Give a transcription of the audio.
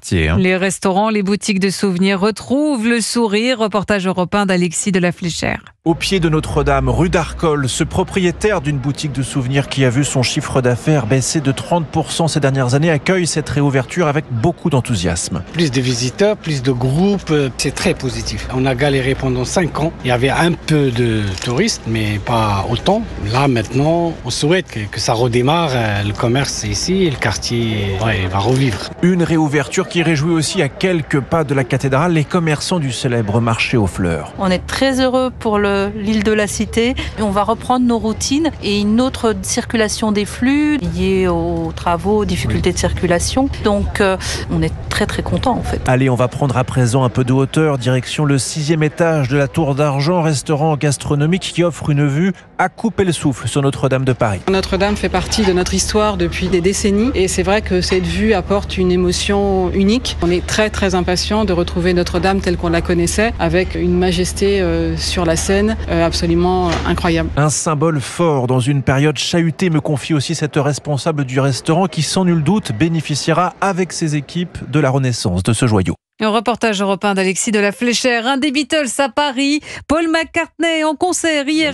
quartier. Les restaurants, les boutiques de souvenirs retrouvent le sourire. Reportage européen d'Alexis de la Fléchère. Au pied de Notre-Dame, rue d'Arcole, ce propriétaire d'une boutique de souvenirs qui a vu son chiffre d'affaires baisser de 30% ces dernières années accueille cette réouverture avec beaucoup d'enthousiasme. Plus de visiteurs, plus de groupes, c'est très positif. On a galéré pendant 5 ans. Il y avait un peu de touristes, mais pas autant. Là, maintenant, on souhaite que ça redémarre. Le commerce ici, le quartier va revivre. Une réouverture qui réjouit aussi à quelques pas de la cathédrale les commerçants du célèbre marché aux fleurs. On est très heureux pour l'île de la Cité. On va reprendre nos routines et une autre circulation des flux liée aux travaux, aux difficultés de circulation. Donc, on est très très contents en fait. Allez, on va prendre à présent un peu de hauteur, direction le 6e étage de la Tour d'Argent, restaurant gastronomique qui offre une vue à couper le souffle sur Notre-Dame de Paris. Notre-Dame fait partie de notre histoire depuis des décennies et c'est vrai que cette vue apporte une émotion unique. On est très très impatients de retrouver Notre-Dame telle qu'on la connaissait, avec une majesté sur la Seine absolument incroyable. Un symbole fort dans une période chahutée, me confie aussi cette responsable du restaurant qui sans nul doute bénéficiera avec ses équipes de la renaissance de ce joyau. Un reportage européen d'Alexis de la Fléchère. Un des Beatles à Paris, Paul McCartney en concert hier.